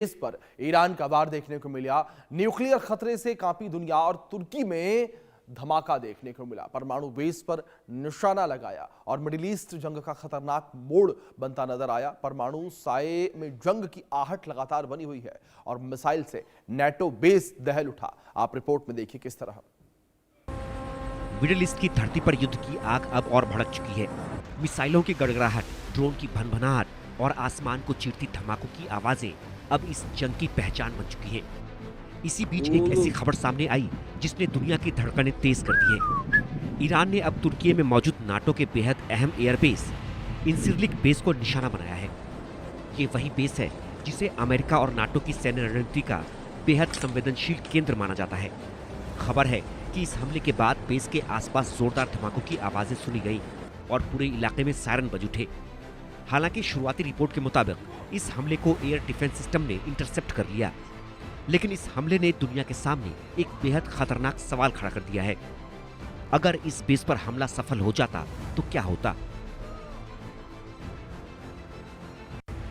इस पर ईरान का वार देखने को मिला। न्यूक्लियर खतरे से कांपी दुनिया और तुर्की में धमाका देखने को मिला। परमाणु बेस पर निशाना लगाया और मिडिल ईस्ट जंग का खतरनाक मोड़ बनता नजर आया। परमाणु साये में जंग की आहट लगातार बनी हुई है और मिसाइल से नेटो बेस दहल उठा। आप रिपोर्ट में देखिए किस तरह। मिडिल ईस्ट की धरती पर युद्ध की आग अब और भड़क चुकी है। मिसाइलों की गड़गड़ाहट, ड्रोन की भनभनाहट और आसमान को चीरती धमाकों की आवाजें अब इस जंग की पहचान बन चुकी हैं। इसी बीच एक ऐसी खबर सामने आई जिसने दुनिया की धड़कनें तेज कर दी हैं। ईरान ने अब तुर्की में मौजूद नाटो के बेहद अहम एयरबेस इंसिरलिक बेस को निशाना बनाया है। ये वही बेस है जिसे अमेरिका और नाटो की सैन्य रणनीति का बेहद संवेदनशील केंद्र माना जाता है। खबर है कि इस हमले के बाद बेस के आसपास जोरदार धमाकों की आवाजें सुनी गई और पूरे इलाके में सायरन बज उठे। हालांकि शुरुआती रिपोर्ट के मुताबिक इस हमले को एयर डिफेंस सिस्टम ने इंटरसेप्ट कर लिया, लेकिन इस हमले ने दुनिया के सामने एक बेहद खतरनाक सवाल खड़ा कर दिया है। अगर इस बेस पर हमला सफल हो जाता तो क्या होता?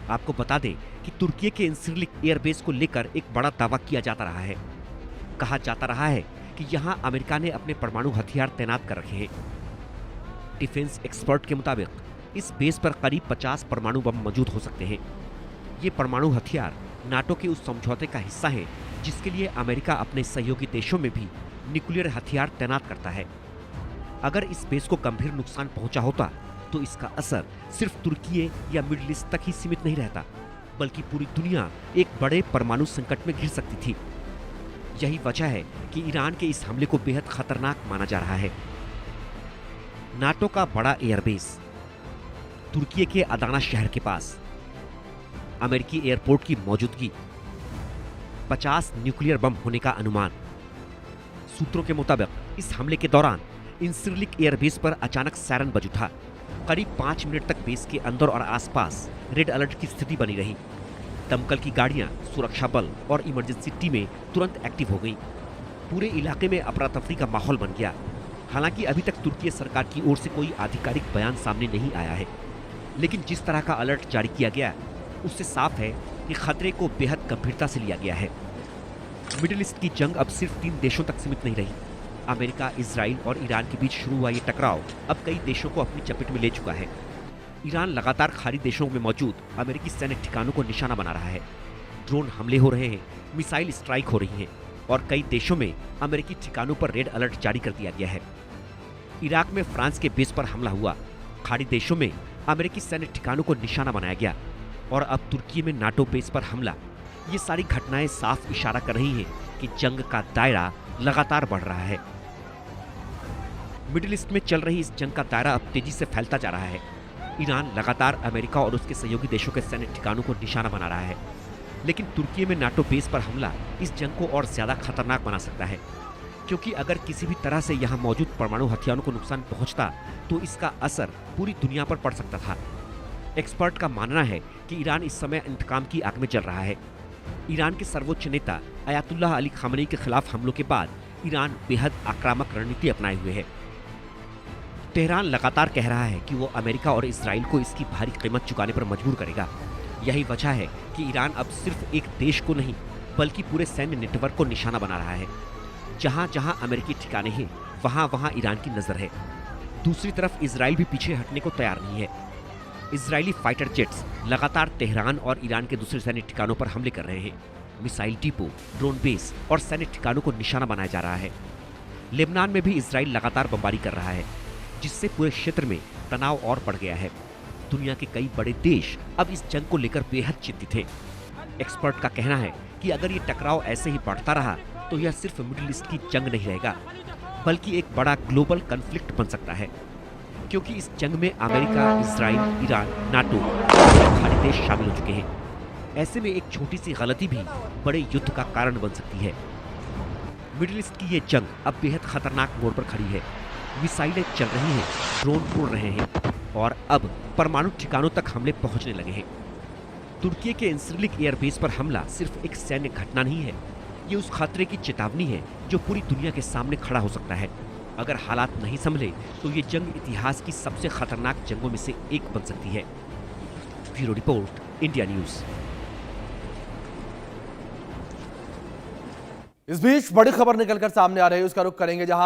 आपको बता दें कि तुर्की के इंसिरलिक एयरबेस को लेकर एक बड़ा दावा किया जाता रहा है। कहा जाता रहा है कि यहां अमेरिका ने अपने परमाणु हथियार तैनात कर रखे हैं। डिफेंस एक्सपर्ट के मुताबिक इस बेस पर करीब 50 परमाणु बम मौजूद हो सकते हैं। ये परमाणु हथियार नाटो के उस समझौते का हिस्सा हैं जिसके लिए अमेरिका अपने सहयोगी देशों में भी न्यूक्लियर हथियार तैनात करता है। अगर इस बेस को गंभीर नुकसान पहुंचा होता तो इसका असर सिर्फ तुर्की या मिडिल ईस्ट तक ही सीमित नहीं रहता, बल्कि पूरी दुनिया एक बड़े परमाणु संकट में घिर सकती थी। यही वजह है कि ईरान के इस हमले को बेहद खतरनाक माना जा रहा है। नाटो का बड़ा एयरबेस तुर्की के अदाना शहर के पास, अमेरिकी एयरपोर्ट की मौजूदगी, 50 न्यूक्लियर बम होने का अनुमान। सूत्रों के मुताबिक इस हमले के दौरान इंसिरलिक एयरबेस पर अचानक सायरन बज उठा। करीब 5 मिनट तक बेस के अंदर और आसपास रेड अलर्ट की स्थिति बनी रही। दमकल की गाड़ियां, सुरक्षा बल और इमरजेंसी टीमें तुरंत एक्टिव हो गई। पूरे इलाके में अफरा तफरी का माहौल बन गया। हालांकि अभी तक तुर्की सरकार की ओर से कोई आधिकारिक बयान सामने नहीं आया है, लेकिन जिस तरह का अलर्ट जारी किया गया उससे साफ है कि खतरे को बेहद गंभीरता से लिया गया है। मिडिल ईस्ट की जंग अब सिर्फ 3 देशों तक सीमित नहीं रही। अमेरिका, इजराइल और ईरान के बीच शुरू हुआ ये टकराव अब कई देशों को अपनी चपेट में ले चुका है। ईरान लगातार खाड़ी देशों में मौजूद अमेरिकी सैन्य ठिकानों को निशाना बना रहा है। ड्रोन हमले हो रहे हैं, मिसाइल स्ट्राइक हो रही हैं और कई देशों में अमेरिकी ठिकानों पर रेड अलर्ट जारी कर दिया गया है। इराक में फ्रांस के बेस पर हमला हुआ। खाड़ी देशों में अमेरिकी सैन्य ठिकानों को निशाना बनाया गया और अब तुर्की में नाटो बेस पर हमला। ये सारी घटनाएं साफ इशारा कर रही हैं कि जंग का दायरा लगातार बढ़ रहा है। मिडिल ईस्ट में चल रही इस जंग का दायरा अब तेजी से फैलता जा रहा है। ईरान लगातार अमेरिका और उसके सहयोगी देशों के सैन्य ठिकानों को निशाना बना रहा है, लेकिन तुर्की में नाटो बेस पर हमला इस जंग को और ज्यादा खतरनाक बना सकता है, क्योंकि अगर किसी भी तरह से यहाँ मौजूद परमाणु हथियारों को नुकसान पहुंचता तो इसका असर पूरी दुनिया पर पड़ सकता था। एक्सपर्ट का मानना है कि ईरान इस समय इंतकाम की आग में जल रहा है। ईरान के सर्वोच्च नेता अयातुल्लाह अली खामेनी के खिलाफ हमलों के बाद ईरान बेहद आक्रामक रणनीति अपनाए हुए है। तेहरान लगातार कह रहा है कि वो अमेरिका और इजराइल को इसकी भारी कीमत चुकाने पर मजबूर करेगा। यही वजह है कि ईरान अब सिर्फ एक देश को नहीं बल्कि पूरे सैन्य नेटवर्क को निशाना बना रहा है। जहां जहां अमेरिकी ठिकाने हैं वहां वहां ईरान की नजर है। दूसरी तरफ इजराइल भी पीछे हटने को तैयार नहीं है। इजरायली फाइटर जेट्स लगातार तेहरान और ईरान के दूसरे सैन्य ठिकानों पर हमले कर रहे हैं। मिसाइल डिपो, ड्रोन बेस और सैन्य ठिकानों को निशाना बनाया जा रहा है। लेबनान में भी इजराइल लगातार बमबारी कर रहा है, जिससे पूरे क्षेत्र में तनाव और बढ़ गया है। दुनिया के कई बड़े देश अब इस जंग को लेकर बेहद चिंतित हैं। एक्सपर्ट का कहना है कि अगर ये टकराव ऐसे ही बढ़ता रहा तो यह सिर्फ मिडिल ईस्ट की जंग नहीं रहेगा, बल्कि एक बड़ा ग्लोबल कॉन्फ्लिक्ट बन सकता है, क्योंकि इस जंग में अमेरिका, इजराइल, ईरान, नाटो और खाड़ी देश शामिल हो चुके हैं। ऐसे में एक छोटी सी गलती भी बड़े युद्ध का कारण बन सकती है। मिडिल ईस्ट की ये जंग अब बेहद खतरनाक मोड़ पर खड़ी है। मिसाइलें चल रही हैं, ड्रोन उड़ रहे हैं और अब परमाणु ठिकानों तक हमले पहुंचने लगे हैं। तुर्की के इंसिरलिक एयरबेस पर हमला सिर्फ एक सैन्य घटना नहीं है, ये उस खतरे की चेतावनी है जो पूरी दुनिया के सामने खड़ा हो सकता है। अगर हालात नहीं संभले तो ये जंग इतिहास की सबसे खतरनाक जंगों में से एक बन सकती है। Bureau report, India news. इस बीच बड़ी खबर निकलकर सामने आ रही है, उसका रुख करेंगे जहां